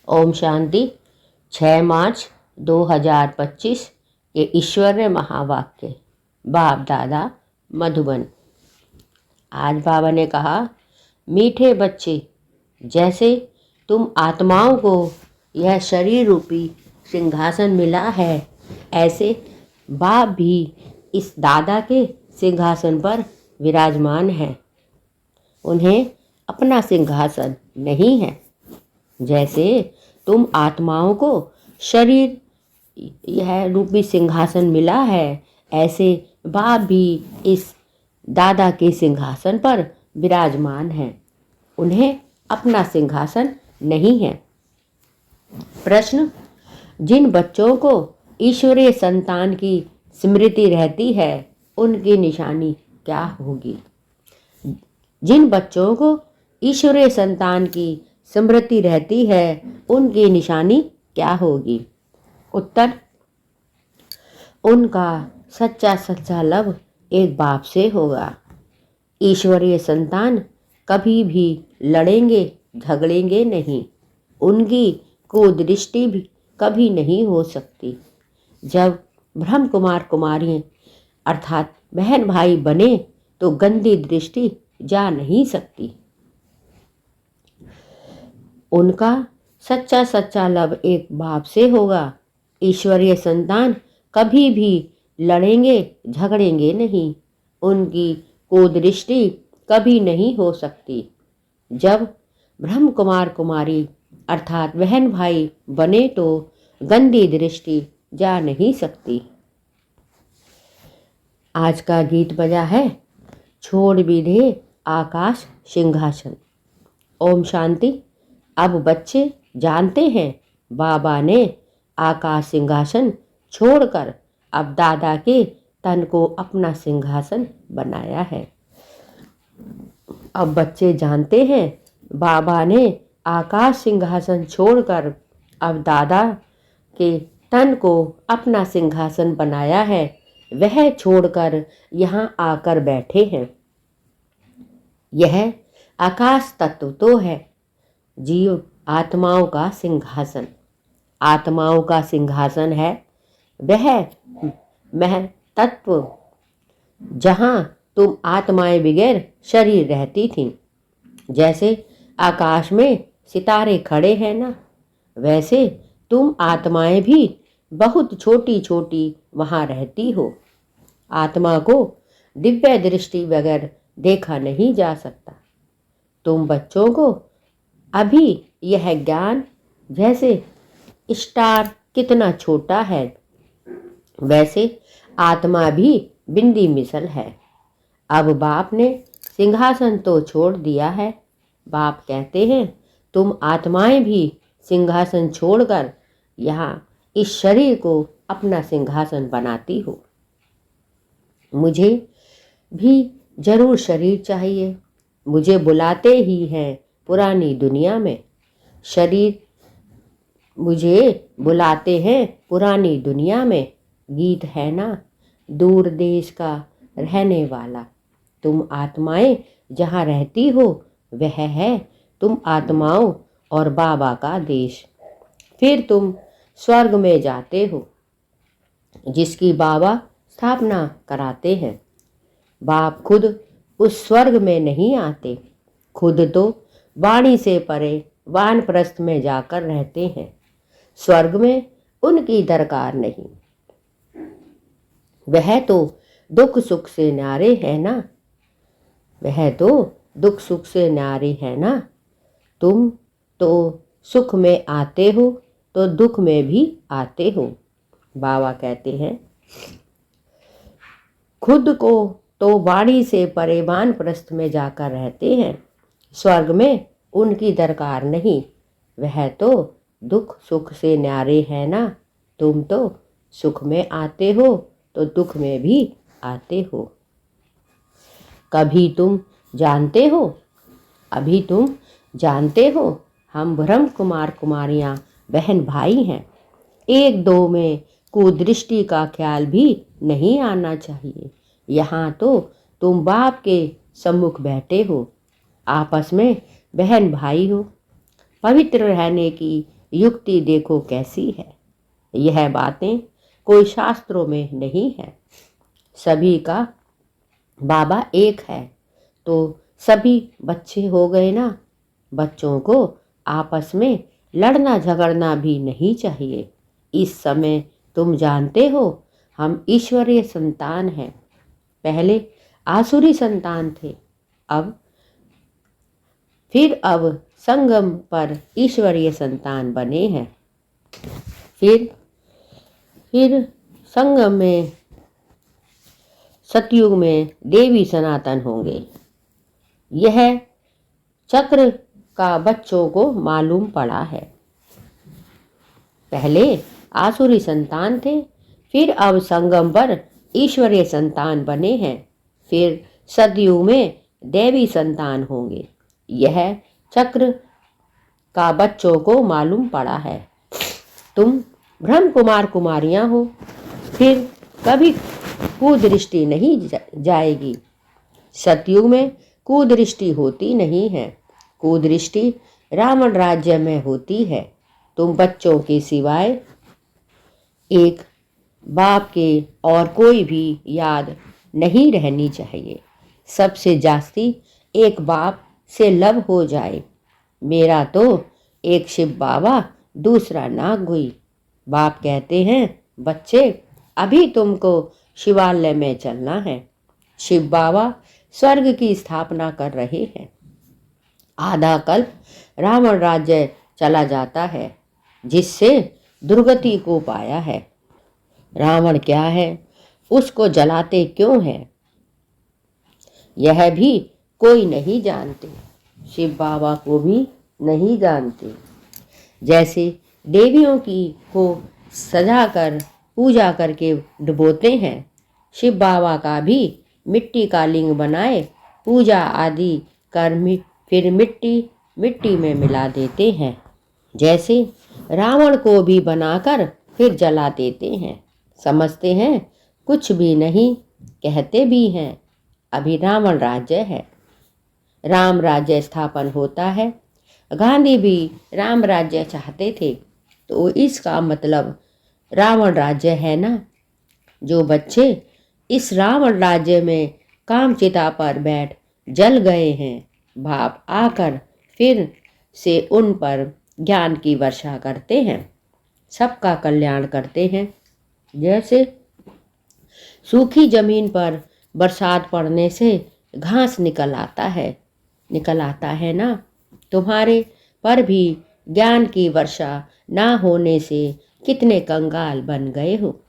ओम शांति। 6 मार्च 2025 के ईश्वरीय महावाक्य। बाप दादा मधुबन। आज बाबा ने कहा, मीठे बच्चे, जैसे तुम आत्माओं को यह शरीर रूपी सिंहासन मिला है, ऐसे बाप भी इस दादा के सिंहासन पर विराजमान है। उन्हें अपना सिंहासन नहीं है। जैसे तुम आत्माओं को शरीर यह रूपी सिंहासन मिला है, ऐसे बाप भी इस दादा के सिंहासन पर विराजमान है। उन्हें अपना सिंहासन नहीं है। प्रश्न, जिन बच्चों को ईश्वरीय संतान की स्मृति रहती है, उनकी निशानी क्या होगी? जिन बच्चों को ईश्वरीय संतान की स्मृति रहती है, उनकी निशानी क्या होगी? उत्तर, उनका सच्चा सच्चा लव एक बाप से होगा। ईश्वरीय संतान कभी भी लड़ेंगे झगड़ेंगे नहीं। उनकी कुदृष्टि भी कभी नहीं हो सकती। जब ब्रह्म कुमार कुमारी अर्थात बहन भाई बने तो गंदी दृष्टि जा नहीं सकती। उनका सच्चा सच्चा लव एक बाप से होगा। ईश्वरीय संतान कभी भी लड़ेंगे झगड़ेंगे नहीं। उनकी कुदृष्टि कभी नहीं हो सकती। जब ब्रह्म कुमार कुमारी अर्थात बहन भाई बने तो गंदी दृष्टि जा नहीं सकती। आज का गीत बजा है, छोड़ भी दे आकाश सिंहासन। ओम शांति। अब बच्चे जानते हैं, बाबा ने आकाश सिंहासन छोड़कर अब दादा के तन को अपना सिंहासन बनाया है। अब बच्चे जानते हैं, बाबा ने आकाश सिंहासन छोड़कर अब दादा के तन को अपना सिंहासन बनाया है। वह छोड़कर यहाँ आकर बैठे हैं। यह आकाश तत्व तो है जीव आत्माओं का सिंहासन। आत्माओं का सिंहासन है वह मह तत्व जहाँ तुम आत्माएं बगैर शरीर रहती थीं। जैसे आकाश में सितारे खड़े हैं ना, वैसे तुम आत्माएं भी बहुत छोटी छोटी वहाँ रहती हो। आत्मा को दिव्य दृष्टि बगैर देखा नहीं जा सकता। तुम बच्चों को अभी यह ज्ञान जैसे स्टार कितना छोटा है, वैसे आत्मा भी बिंदी मिसल है। अब बाप ने सिंहासन तो छोड़ दिया है। बाप कहते हैं, तुम आत्माएं भी सिंहासन छोड़कर यहाँ इस शरीर को अपना सिंहासन बनाती हो। मुझे भी जरूर शरीर चाहिए। मुझे बुलाते ही हैं पुरानी दुनिया में। शरीर मुझे बुलाते हैं पुरानी दुनिया में। गीत है ना, दूर देश का रहने वाला। तुम आत्माएं जहाँ रहती हो वह है तुम आत्माओं और बाबा का देश। फिर तुम स्वर्ग में जाते हो जिसकी बाबा स्थापना कराते हैं। बाप खुद उस स्वर्ग में नहीं आते। खुद तो वाणी से परे वानप्रस्थ में जाकर रहते हैं। स्वर्ग में उनकी दरकार नहीं। वह तो दुख सुख से न्यारे है ना। वह तो दुख सुख से न्यारे है ना। तुम तो सुख में आते हो तो दुख में भी आते हो। बाबा कहते हैं, खुद को तो वाणी से परे वानप्रस्थ में जाकर रहते हैं। स्वर्ग में उनकी दरकार नहीं। वह तो दुख सुख से न्यारे है ना। तुम तो सुख में आते हो तो दुख में भी आते हो। कभी तुम जानते हो, अभी तुम जानते हो, हम ब्रह्म कुमार कुमारियाँ बहन भाई हैं। एक दो में कुदृष्टि का ख्याल भी नहीं आना चाहिए। यहाँ तो तुम बाप के सम्मुख बैठे हो। आपस में बहन भाई हो। पवित्र रहने की युक्ति देखो कैसी है। यह बातें कोई शास्त्रों में नहीं है। सभी का बाबा एक है तो सभी बच्चे हो गए ना। बच्चों को आपस में लड़ना झगड़ना भी नहीं चाहिए। इस समय तुम जानते हो हम ईश्वरीय संतान हैं। पहले आसुरी संतान थे, अब संगम पर ईश्वरीय संतान बने हैं। फिर संगम में सतयुग में देवी सनातन होंगे। यह चक्र का बच्चों को मालूम पड़ा है। पहले आसुरी संतान थे, फिर अब संगम पर ईश्वरीय संतान बने हैं, फिर सतयुग में देवी संतान होंगे। यह चक्र का बच्चों को मालूम पड़ा है। तुम ब्रह्म कुमार कुमारियां हो, फिर कभी कुदृष्टि नहीं जाएगी। सतयुग में कुदृष्टि होती नहीं है। कुदृष्टि रावण राज्य में होती है। तुम बच्चों के सिवाय एक बाप के और कोई भी याद नहीं रहनी चाहिए। सबसे जास्ती एक बाप से लव हो जाए। मेरा तो एक शिव बाबा, दूसरा नागगुई। बाप कहते हैं, बच्चे अभी तुमको शिवालय में चलना है। शिव बाबा स्वर्ग की स्थापना कर रहे हैं। आधा कल्प रावण राज्य चला जाता है, जिससे दुर्गति को पाया है। रावण क्या है, उसको जलाते क्यों है, यह भी कोई नहीं जानते। शिव बाबा को भी नहीं जानते। जैसे देवियों की को सजाकर पूजा करके डुबोते हैं, शिव बाबा का भी मिट्टी का लिंग बनाए पूजा आदि कर फिर मिट्टी में मिला देते हैं। जैसे रावण को भी बनाकर फिर जला देते हैं। समझते हैं कुछ भी नहीं, कहते भी हैं अभी रावण राज्य है। राम राज्य स्थापन होता है। गांधी भी राम राज्य चाहते थे, तो इसका मतलब रावण राज्य है ना। जो बच्चे इस रावण राज्य में कामचिता पर बैठ जल गए हैं, बाप आकर फिर से उन पर ज्ञान की वर्षा करते हैं, सबका कल्याण करते हैं। जैसे सूखी जमीन पर बरसात पड़ने से घास निकल आता है ना। तुम्हारे पर भी ज्ञान की वर्षा ना होने से कितने कंगाल बन गए हो।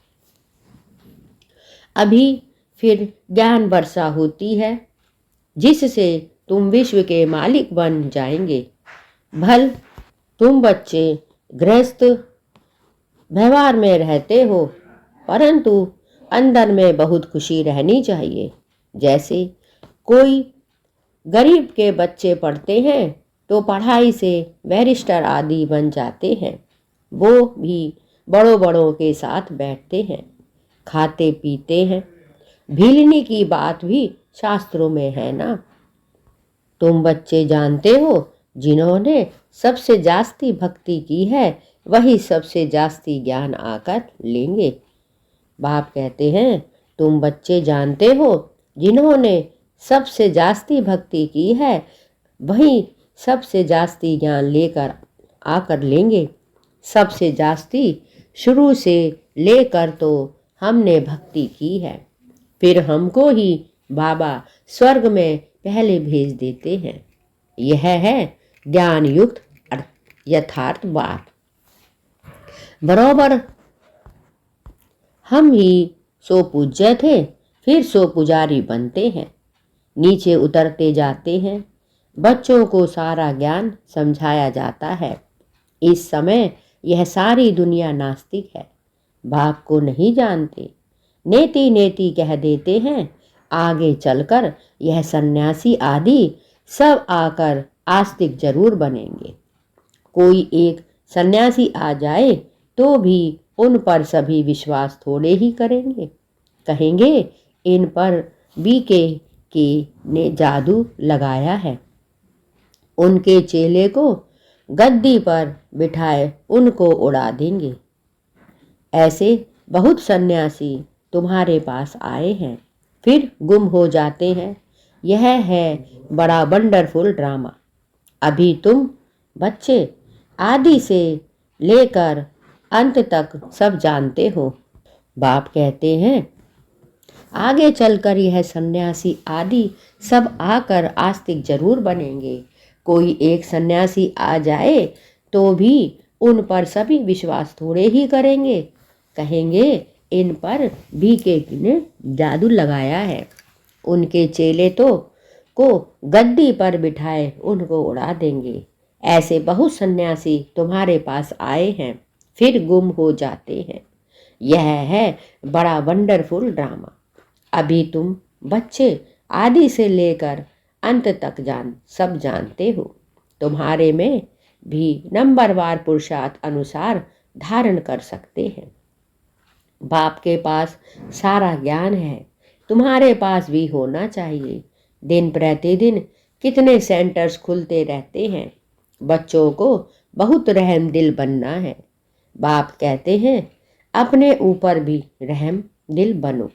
अभी फिर ज्ञान वर्षा होती है, जिससे तुम विश्व के मालिक बन जाएंगे। भल तुम बच्चे गृहस्थ व्यवहार में रहते हो, परंतु अंदर में बहुत खुशी रहनी चाहिए। जैसे कोई गरीब के बच्चे पढ़ते हैं तो पढ़ाई से बैरिस्टर आदि बन जाते हैं। वो भी बड़ों के साथ बैठते हैं, खाते पीते हैं। भीलनी की बात भी शास्त्रों में है ना। तुम बच्चे जानते हो, जिन्होंने सबसे जास्ती भक्ति की है वही सबसे जास्ती ज्ञान आकर लेंगे। बाप कहते हैं, तुम बच्चे जानते हो, जिन्होंने सबसे जास्ती भक्ति की है वही सबसे जास्ती ज्ञान लेकर आकर लेंगे। सबसे जास्ती शुरू से लेकर तो हमने भक्ति की है, फिर हमको ही बाबा स्वर्ग में पहले भेज देते हैं। यह है ज्ञान युक्त यथार्थ बात। बरोबर हम ही सो पूज्य थे, फिर सो पुजारी बनते हैं, नीचे उतरते जाते हैं। बच्चों को सारा ज्ञान समझाया जाता है। इस समय यह सारी दुनिया नास्तिक है, बाप को नहीं जानते, नेति नेति कह देते हैं। आगे चलकर यह सन्यासी आदि सब आकर आस्तिक जरूर बनेंगे। कोई एक सन्यासी आ जाए तो भी उन पर सभी विश्वास थोड़े ही करेंगे। कहेंगे इन पर बीके ने जादू लगाया है। उनके चेले को गद्दी पर बिठाए उनको उड़ा देंगे। ऐसे बहुत सन्यासी तुम्हारे पास आए हैं, फिर गुम हो जाते हैं। यह है बड़ा वंडरफुल ड्रामा। अभी तुम बच्चे आदि से लेकर अंत तक सब जानते हो। बाप कहते हैं, आगे चलकर यह सन्यासी आदि सब आकर आस्तिक जरूर बनेंगे। कोई एक सन्यासी आ जाए तो भी उन पर सभी विश्वास थोड़े ही करेंगे, कहेंगे इन पर बीके ने जादू लगाया है। उनके चेले तो को गद्दी पर बिठाए उनको उड़ा देंगे। ऐसे बहुत सन्यासी तुम्हारे पास आए हैं, फिर गुम हो जाते हैं। यह है बड़ा वंडरफुल ड्रामा। अभी तुम बच्चे आदि से लेकर अंत तक सब जानते हो। तुम्हारे में भी नंबरवार पुरुषार्थ अनुसार धारण कर सकते हैं। बाप के पास सारा ज्ञान है, तुम्हारे पास भी होना चाहिए। दिन प्रतिदिन कितने सेंटर्स खुलते रहते हैं। बच्चों को बहुत रहम दिल बनना है। बाप कहते हैं, अपने ऊपर भी रहम दिल बनो,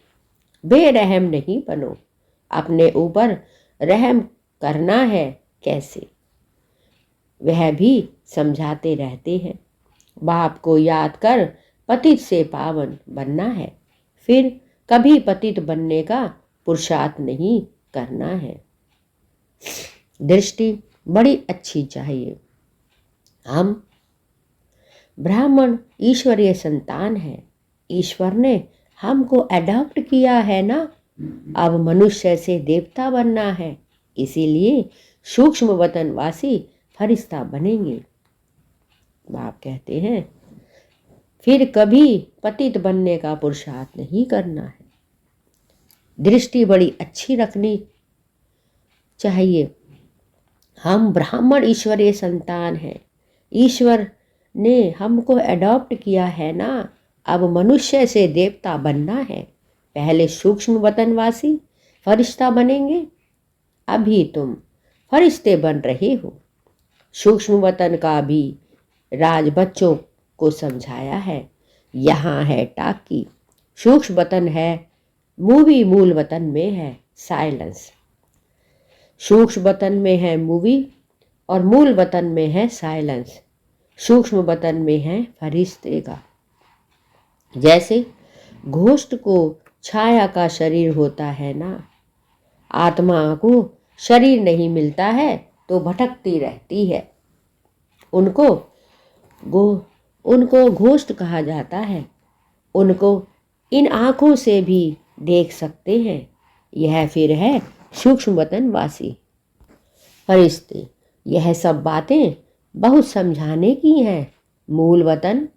बेरहम नहीं बनो। अपने ऊपर रहम करना है कैसे, वह भी समझाते रहते हैं। बाप को याद कर पतित से पावन बनना है, फिर कभी पतित बनने का पुरुषार्थ नहीं करना है। दृष्टि बड़ी अच्छी चाहिए। हम ब्राह्मण ईश्वरीय संतान हैं। ईश्वर ने हमको अडॉप्ट किया है ना। अब मनुष्य से देवता बनना है, इसीलिए सूक्ष्म वतनवासी फरिश्ता बनेंगे। बाप कहते हैं, फिर कभी पतित बनने का पुरुषार्थ नहीं करना है। दृष्टि बड़ी अच्छी रखनी चाहिए। हम ब्राह्मण ईश्वरीय संतान हैं। ईश्वर ने हमको अडॉप्ट किया है ना। अब मनुष्य से देवता बनना है। पहले सूक्ष्म वतनवासी फरिश्ता बनेंगे। अभी तुम फरिश्ते बन रहे हो। सूक्ष्म वतन का भी राज बच्चों को समझाया है। यहाँ है टाकी, सूक्ष्म वतन है मूवी, मूल वतन में है साइलेंस। सूक्ष्म वतन में है मूवी और मूल वतन में है साइलेंस। सूक्ष्म वतन में है फरिश्ते का। जैसे घोष्ट को छाया का शरीर होता है ना। आत्मा को शरीर नहीं मिलता है तो भटकती रहती है। उनको घोष्ट कहा जाता है। उनको इन आँखों से भी देख सकते हैं। यह फिर है सूक्ष्म वतनवासी फरिश्ते। यह सब बातें बहुत समझाने की हैं। मूल वतन,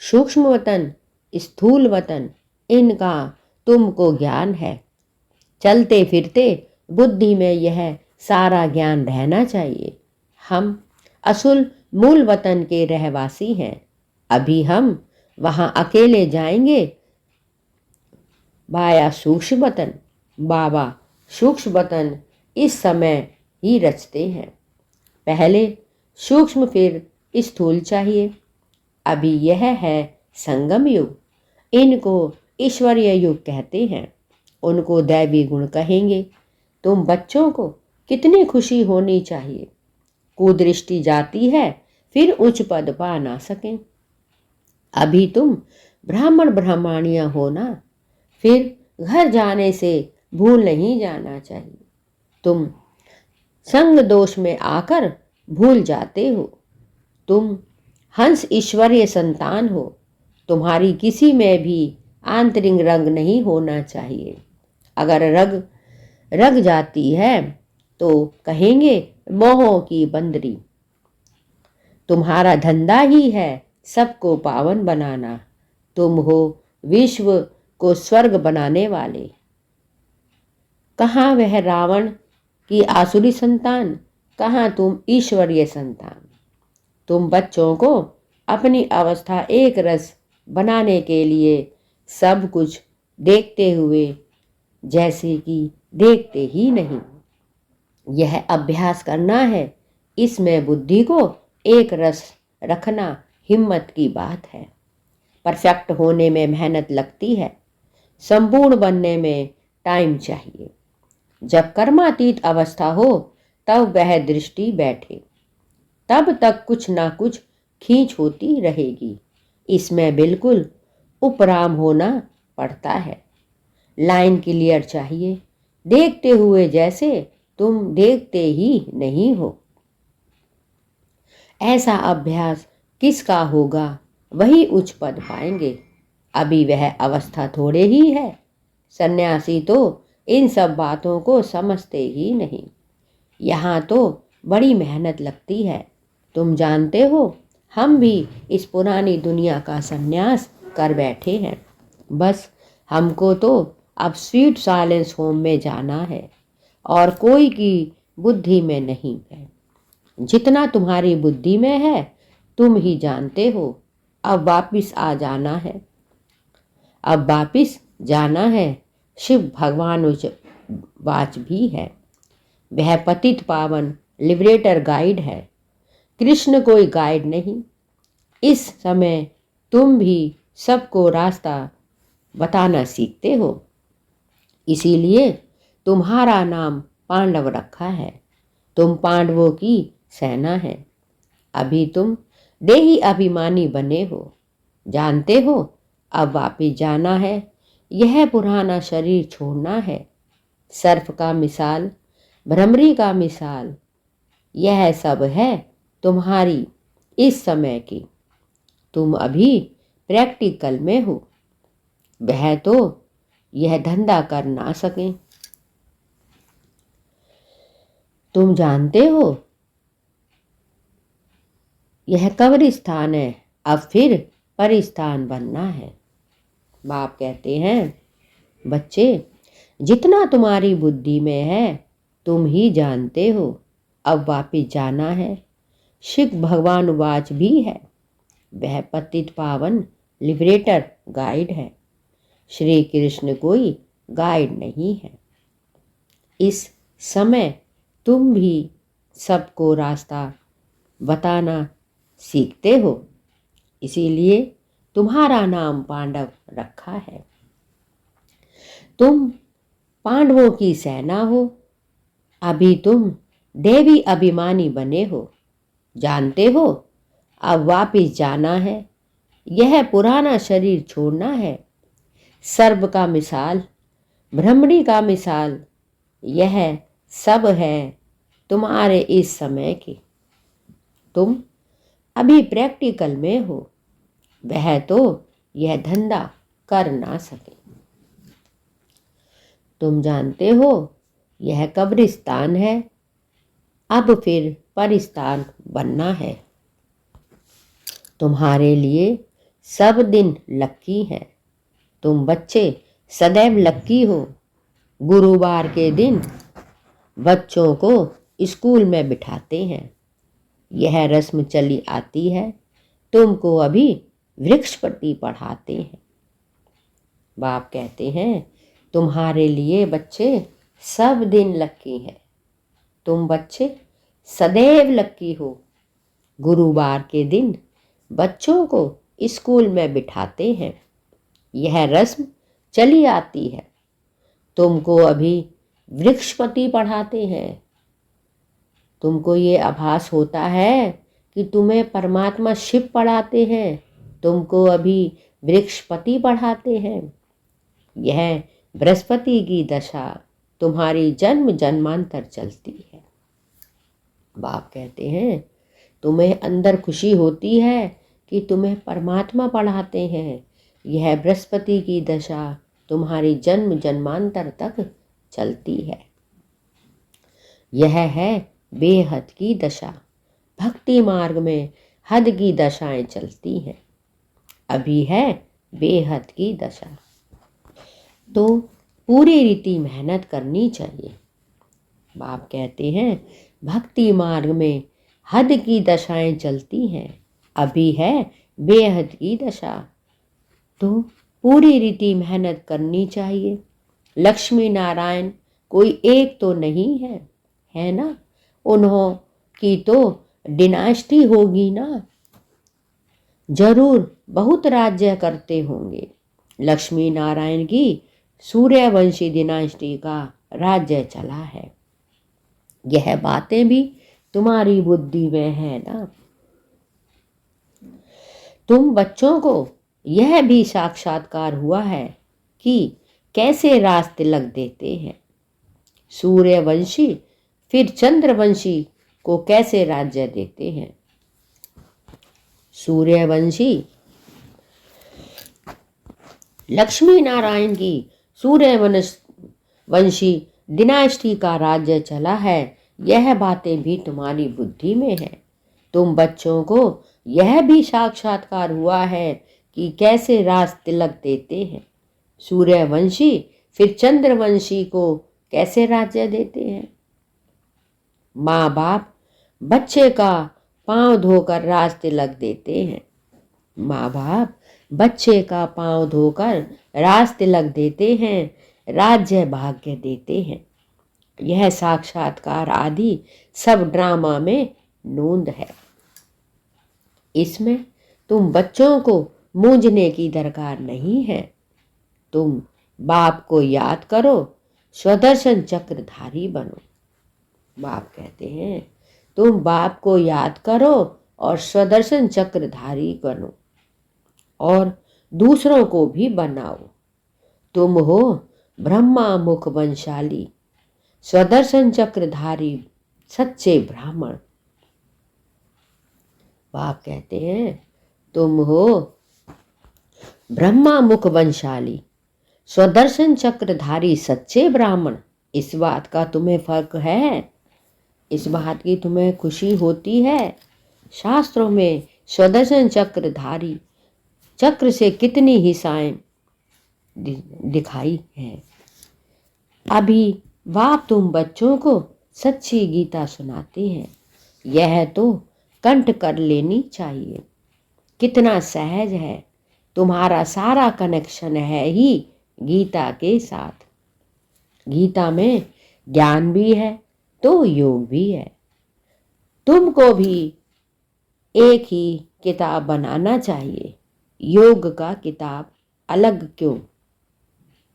सूक्ष्म वतन, स्थूल वतन, इनका तुमको ज्ञान है। चलते फिरते बुद्धि में यह सारा ज्ञान रहना चाहिए। हम असुल मूल वतन के रहवासी हैं। अभी हम वहाँ अकेले जाएंगे बाया सूक्ष्म वतन। बाबा सूक्ष्म वतन इस समय ही रचते हैं। पहले सूक्ष्म फिर स्थूल चाहिए। अभी यह है संगम युग। इनको ईश्वरीय युग कहते हैं। उनको दैवी गुण कहेंगे। तुम बच्चों को कितनी खुशी होनी चाहिए। कुदृष्टि जाती है, फिर उच्च पद पा ना सकें। अभी तुम ब्राह्मण ब्राह्मणियाँ हो ना, फिर घर जाने से भूल नहीं जाना चाहिए। तुम संग दोष में आकर भूल जाते हो। तुम हंस ईश्वरीय संतान हो। तुम्हारी किसी में भी आंतरिक रंग नहीं होना चाहिए। अगर रग जाती है तो कहेंगे मोह की बंदरी। तुम्हारा धंधा ही है सबको पावन बनाना। तुम हो विश्व को स्वर्ग बनाने वाले। कहाँ वह रावण की आसुरी संतान, कहाँ तुम ईश्वरीय संतान। तुम बच्चों को अपनी अवस्था एक रस बनाने के लिए सब कुछ देखते हुए जैसे कि देखते ही नहीं। यह अभ्यास करना है। इसमें बुद्धि को एक रस रखना हिम्मत की बात है। परफेक्ट होने में मेहनत लगती है, संपूर्ण बनने में टाइम चाहिए। जब कर्मातीत अवस्था हो तब वह दृष्टि बैठे, तब तक कुछ ना कुछ खींच होती रहेगी। इसमें बिल्कुल उपराम होना पड़ता है। लाइन क्लियर चाहिए, देखते हुए जैसे तुम देखते ही नहीं हो। ऐसा अभ्यास किसका होगा वही उच्च पद पाएंगे। अभी वह अवस्था थोड़े ही है। सन्यासी तो इन सब बातों को समझते ही नहीं। यहाँ तो बड़ी मेहनत लगती है। तुम जानते हो, हम भी इस पुरानी दुनिया का सन्यास कर बैठे हैं। बस हमको तो अब स्वीट साइलेंस होम में जाना है और कोई की बुद्धि में नहीं है। जितना तुम्हारी बुद्धि में है तुम ही जानते हो। अब वापिस आ जाना है, अब वापिस जाना है। शिव भगवान वाच भी है। वह पतित पावन लिबरेटर गाइड है। कृष्ण कोई गाइड नहीं। इस समय तुम भी सबको रास्ता बताना सीखते हो। इसीलिए तुम्हारा नाम पांडव रखा है। तुम पांडवों की सेना है। अभी तुम देही अभिमानी बने हो। जानते हो, अब वापिस जाना है। यह पुराना शरीर छोड़ना है। सर्फ का मिसाल, भ्रमरी का मिसाल, यह सब है तुम्हारी इस समय की। तुम अभी प्रैक्टिकल में हो। वह तो यह धंधा कर ना सकें। तुम जानते हो, यह कब्रिस्तान है, अब फिर परिस्तान बनना है। बाप कहते हैं, बच्चे जितना तुम्हारी बुद्धि में है तुम ही जानते हो। अब वापिस जाना है। शिव भगवान वाच भी है। वह पतित पावन लिबरेटर गाइड है। श्री कृष्ण कोई गाइड नहीं है। इस समय तुम भी सबको रास्ता बताना सीखते हो। इसीलिए तुम्हारा नाम पांडव रखा है। तुम पांडवों की सेना हो। अभी तुम देवी अभिमानी बने हो। जानते हो, अब वापिस जाना है। यह पुराना शरीर छोड़ना है। सर्प का मिसाल, भ्रमरी का मिसाल, यह सब है तुम्हारे इस समय की। तुम अभी प्रैक्टिकल में हो। वह तो यह धंधा कर ना सके। तुम जानते हो, यह कब्रिस्तान है, अब फिर परिस्तान बनना है। तुम्हारे लिए सब दिन लक्की है। तुम बच्चे सदैव लक्की हो। गुरुवार के दिन बच्चों को स्कूल में बिठाते हैं। यह रस्म चली आती है। तुमको अभी वृक्षपति पढ़ाते हैं। बाप कहते हैं, तुम्हारे लिए बच्चे सब दिन लक्की हैं। तुम बच्चे सदैव लक्की हो। गुरुवार के दिन बच्चों को स्कूल में बिठाते हैं। यह रस्म चली आती है। तुमको अभी वृक्षपति पढ़ाते हैं। तुमको ये आभास होता है कि तुम्हें परमात्मा शिव पढ़ाते हैं। तुमको अभी वृक्षपति पढ़ाते हैं। यह बृहस्पति की दशा तुम्हारी जन्म जन्मांतर चलती है। बाप कहते हैं, तुम्हें अंदर खुशी होती है कि तुम्हें परमात्मा पढ़ाते हैं। यह बृहस्पति की दशा तुम्हारी जन्म जन्मांतर तक चलती है। यह है बेहद की दशा। भक्ति मार्ग में हद की दशाएं चलती हैं। अभी है बेहद की दशा। तो पूरी रीति मेहनत करनी चाहिए। बाप कहते हैं, भक्ति मार्ग में हद की दशाएं चलती हैं। अभी है बेहद की दशा। तो पूरी रीति मेहनत करनी चाहिए। लक्ष्मी नारायण कोई एक तो नहीं है, है ना? उन्हों की तो डिनास्टी होगी ना, जरूर बहुत राज्य करते होंगे। लक्ष्मी नारायण की सूर्यवंशी डिनास्टी का राज्य चला है। यह बातें भी तुम्हारी बुद्धि में है ना। तुम बच्चों को यह भी साक्षात्कार हुआ है कि कैसे राज तिलक देते हैं। सूर्यवंशी फिर चंद्रवंशी को कैसे राज्य देते हैं। सूर्यवंशी लक्ष्मी नारायण की सूर्यवंशी डिनास्टी का राज्य चला है। यह बातें भी तुम्हारी बुद्धि में है। तुम बच्चों को यह भी साक्षात्कार हुआ है कि कैसे राज तिलक देते हैं। सूर्यवंशी फिर चंद्रवंशी को कैसे राज्य देते हैं। माँ बाप बच्चे का पांव धोकर राज तिलक देते हैं। माँ बाप बच्चे का पांव धोकर राज तिलक देते हैं, राज्य भाग्य देते हैं। यह साक्षात्कार आदि सब ड्रामा में नोंद है। इसमें तुम बच्चों को मूंझने की दरकार नहीं है। तुम बाप को याद करो, स्वदर्शन चक्रधारी बनो। बाप कहते हैं तुम बाप को याद करो और स्वदर्शन चक्रधारी बनो और दूसरों को भी बनाओ। तुम हो ब्रह्मा मुख वंशाली, स्वदर्शन चक्रधारी सच्चे ब्राह्मण। बाप कहते हैं तुम हो ब्रह्मा मुख वंशाली, स्वदर्शन चक्रधारी सच्चे ब्राह्मण। इस बात का तुम्हें फर्क है, इस बात की तुम्हें खुशी होती है। शास्त्रों में स्वदर्शन चक्रधारी चक्र से कितनी हिस्साएं दिखाई हैं। अभी बाप तुम बच्चों को सच्ची गीता सुनाते हैं। यह तो कंठ कर लेनी चाहिए। कितना सहज है, तुम्हारा सारा कनेक्शन है ही गीता के साथ। गीता में ज्ञान भी है तो योग भी है। तुमको भी एक ही किताब बनाना चाहिए। योग का किताब अलग क्यों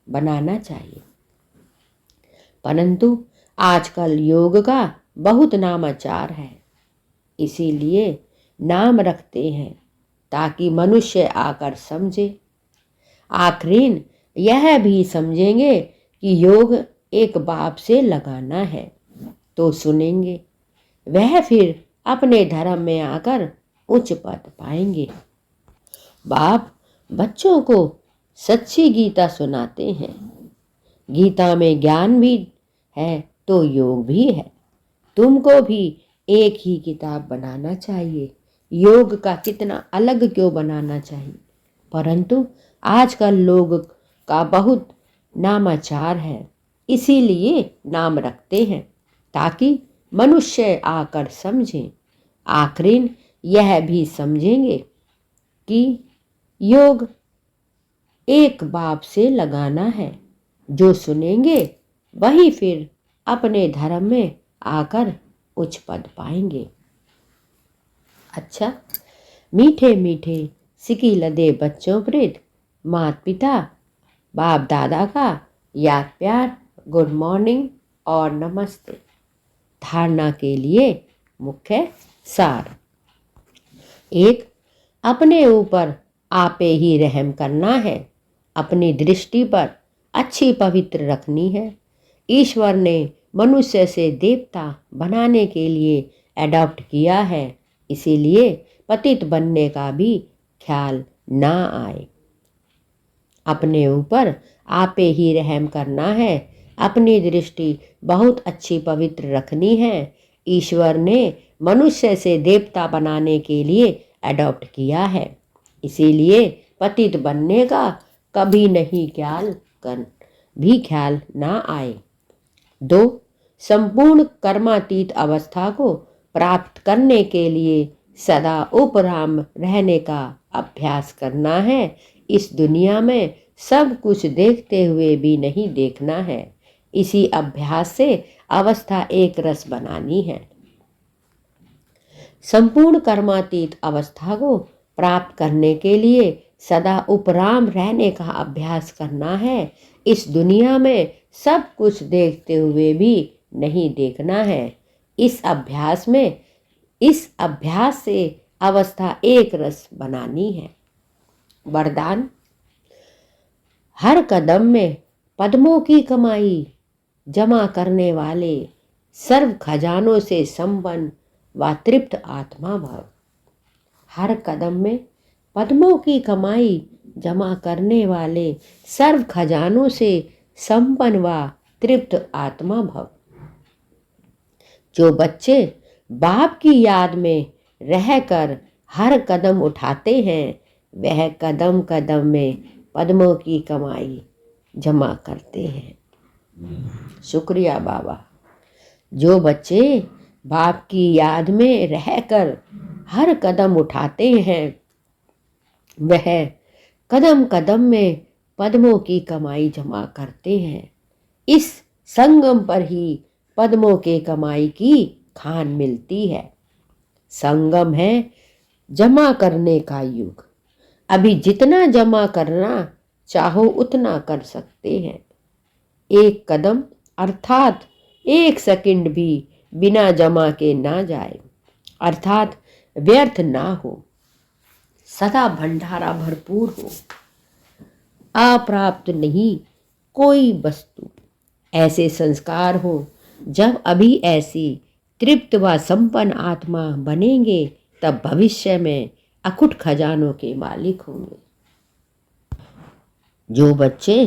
बनाना चाहिए। परंतु आजकल योग का बहुत नामाचार है, इसीलिए नाम रखते हैं ताकि मनुष्य आकर समझे। आखिरीन यह भी समझेंगे कि योग एक बाप से लगाना है तो सुनेंगे। वह फिर अपने धर्म में आकर उच्च पद पाएंगे। बाप बच्चों को सच्ची गीता सुनाते हैं। गीता में ज्ञान भी है तो योग भी है। तुमको भी एक ही किताब बनाना चाहिए। योग का कितना अलग क्यों बनाना चाहिए। परंतु आजकल लोग का बहुत नामाचार है, इसीलिए नाम रखते हैं ताकि मनुष्य आकर समझें। आखिरीन यह भी समझेंगे कि योग एक बाप से लगाना है। जो सुनेंगे वही फिर अपने धर्म में आकर उच्च पद पाएंगे। अच्छा, मीठे मीठे सिकी लदे बच्चों प्रीत माता पिता बाप दादा का याद प्यार, गुड मॉर्निंग और नमस्ते। धारणा के लिए मुख्य सार। 1. अपने ऊपर आपे ही रहम करना है। अपनी दृष्टि पर अच्छी पवित्र रखनी है। ईश्वर ने मनुष्य से देवता बनाने के लिए एडॉप्ट किया है, इसीलिए पतित बनने का भी ख्याल ना आए। अपने ऊपर आपे ही रहम करना है। अपनी दृष्टि बहुत अच्छी पवित्र रखनी है। ईश्वर ने मनुष्य से देवता बनाने के लिए एडॉप्ट किया है, इसीलिए पतित बनने का कभी नहीं ख्याल ना आए। 2. संपूर्ण कर्मातीत अवस्था को प्राप्त करने के लिए सदा उपराम रहने का अभ्यास करना है। इस दुनिया में सब कुछ देखते हुए भी नहीं देखना है। इसी अभ्यास से अवस्था एक रस बनानी है। संपूर्ण कर्मातीत अवस्था को प्राप्त करने के लिए सदा उपराम रहने का अभ्यास करना है। इस दुनिया में सब कुछ देखते हुए भी नहीं देखना है। इस अभ्यास से अवस्था एक रस बनानी है। वरदान: हर कदम में पद्मों की कमाई जमा करने वाले सर्व खजानों से संपन्न व तृप्त आत्मा भव। हर कदम में पद्मों की कमाई जमा करने वाले सर्व खजानों से संपन्न व तृप्त आत्मा भव। जो बच्चे बाप की याद में रहकर हर कदम उठाते हैं, वह कदम कदम में पद्मों की कमाई जमा करते हैं। शुक्रिया बाबा। जो बच्चे बाप की याद में रहकर हर कदम उठाते हैं, वह कदम कदम में पद्मों की कमाई जमा करते हैं। इस संगम पर ही पद्मों के कमाई की खान मिलती है। संगम है जमा करने का युग। अभी जितना जमा करना चाहो उतना कर सकते हैं। एक कदम अर्थात एक सेकंड भी बिना जमा के ना जाए, अर्थात व्यर्थ ना हो, सदा भंडारा भरपूर हो। अप्राप्त नहीं कोई वस्तु। ऐसे संस्कार हो जब अभी ऐसी तृप्त व संपन्न आत्मा बनेंगे, तब भविष्य में अकुट खजानों के मालिक होंगे। जो बच्चे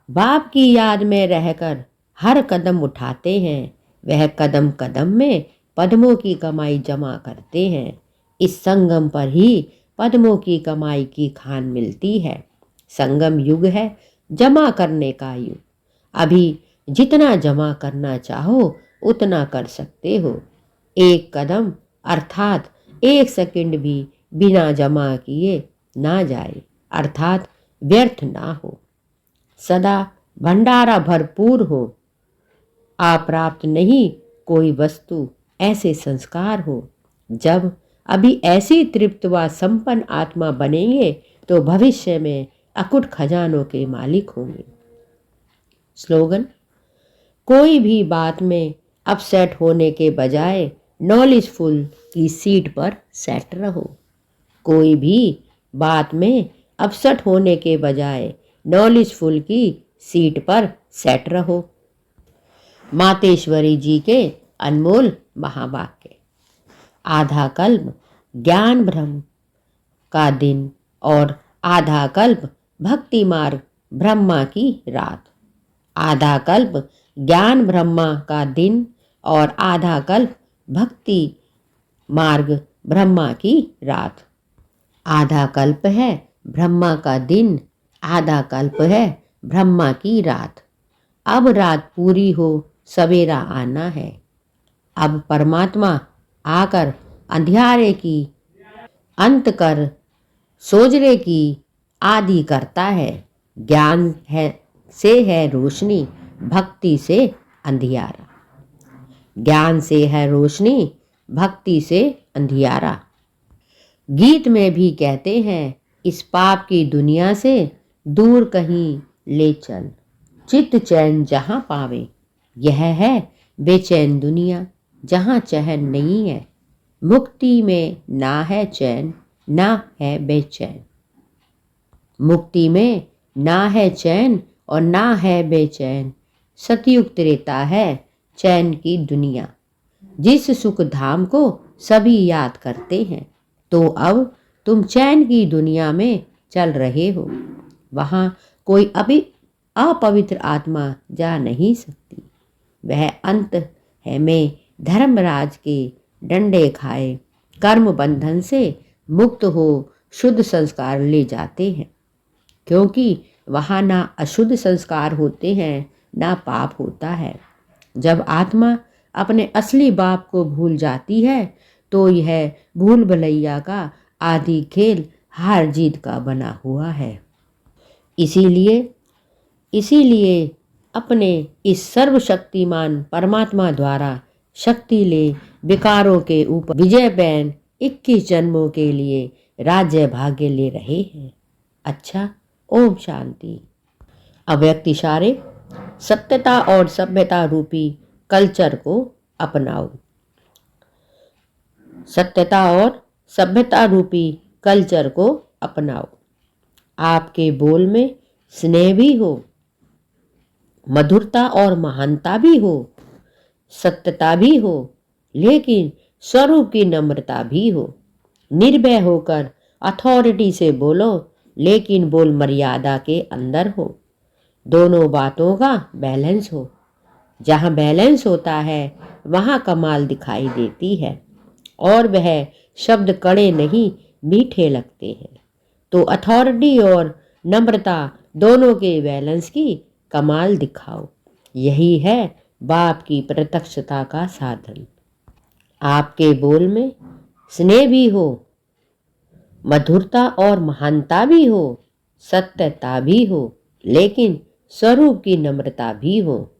बाप की याद में रहकर हर कदम उठाते हैं, वह कदम कदम में पद्मों की कमाई जमा करते हैं। इस संगम पर ही पद्मों की कमाई की खान मिलती है। संगम युग है जमा करने का युग। अभी जितना जमा करना चाहो उतना कर सकते हो। एक कदम अर्थात एक सेकंड भी बिना जमा किए ना जाए, अर्थात व्यर्थ ना हो, सदा भंडारा भरपूर हो। अप्राप्त नहीं कोई वस्तु। ऐसे संस्कार हो जब अभी ऐसी तृप्त व संपन्न आत्मा बनेंगे, तो भविष्य में अकुट खजानों के मालिक होंगे। स्लोगन: कोई भी बात में अपसेट होने के बजाय नॉलेजफुल की सीट पर सेट रहो। कोई भी बात में अपसेट होने के बजाय नॉलेजफुल की सीट पर सेट रहो। मातेश्वरी जी के अनमोल महावाक्य। आधा कल्प ज्ञान ब्रह्म का दिन और आधा कल्प भक्ति मार्ग ब्रह्मा की रात। आधा कल्प ज्ञान ब्रह्मा का दिन और आधा कल्प भक्ति मार्ग ब्रह्मा की रात। आधा कल्प है ब्रह्मा का दिन, आधा कल्प है ब्रह्मा की रात। अब रात पूरी हो सवेरा आना है। अब परमात्मा आकर अंधियारे की अंत कर सोजरे की आदि करता है। ज्ञान है रोशनी, भक्ति से अंधियारा। ज्ञान से है रोशनी, भक्ति से अंधियारा। गीत में भी कहते हैं, इस पाप की दुनिया से दूर कहीं ले चल, चित्त चैन जहां पावे। यह है बेचैन दुनिया जहां चैन नहीं है। मुक्ति में ना है चैन, ना है बेचैन। मुक्ति में ना है चैन और ना है बेचैन। सतयुग त्रेता है चैन की दुनिया। जिस सुख धाम को सभी याद करते हैं, तो अब तुम चैन की दुनिया में चल रहे हो। वहाँ कोई अभी अपवित्र आत्मा जा नहीं सकती। वह अंत है में धर्मराज के डंडे खाए कर्म बंधन से मुक्त हो शुद्ध संस्कार ले जाते हैं। क्योंकि वहाँ ना अशुद्ध संस्कार होते हैं, ना पाप होता है। जब आत्मा अपने असली बाप को भूल जाती है, तो यह भूल भुलैया का आदि खेल हार जीत का बना हुआ है। इसीलिए अपने इस सर्वशक्तिमान परमात्मा द्वारा शक्ति ले विकारों के ऊपर विजय पैन 21 जन्मों के लिए राज्य भाग्य ले रहे हैं। अच्छा, ओम शांति। अव्यक्त इशारे। सत्यता और सभ्यता रूपी कल्चर को अपनाओ। सत्यता और सभ्यता रूपी कल्चर को अपनाओ। आपके बोल में स्नेह भी हो, मधुरता और महानता भी हो, सत्यता भी हो, लेकिन स्वरूप की नम्रता भी हो। निर्भय होकर अथॉरिटी से बोलो, लेकिन बोल मर्यादा के अंदर हो। दोनों बातों का बैलेंस हो। जहाँ बैलेंस होता है वहाँ कमाल दिखाई देती है, और वह शब्द कड़े नहीं मीठे लगते हैं। तो अथॉरिटी और नम्रता दोनों के बैलेंस की कमाल दिखाओ। यही है बाप की प्रत्यक्षता का साधन। आपके बोल में स्नेह भी हो, मधुरता और महानता भी हो, सत्यता भी हो, लेकिन स्वरूप की नम्रता भी हो।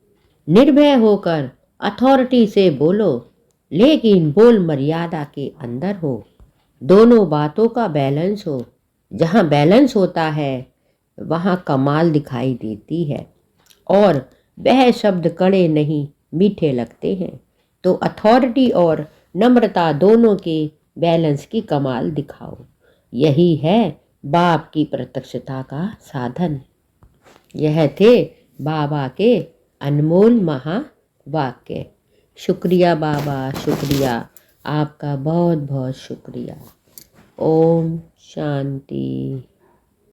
निर्भय होकर अथॉरिटी से बोलो, लेकिन बोल मर्यादा के अंदर हो। दोनों बातों का बैलेंस हो। जहाँ बैलेंस होता है वहाँ कमाल दिखाई देती है, और वह शब्द कड़े नहीं मीठे लगते हैं। तो अथॉरिटी और नम्रता दोनों के बैलेंस की कमाल दिखाओ। यही है बाप की प्रत्यक्षता का साधन। यह थे बाबा के अनमोल महावाक्य। शुक्रिया बाबा, शुक्रिया, आपका बहुत बहुत शुक्रिया। ओम शांति।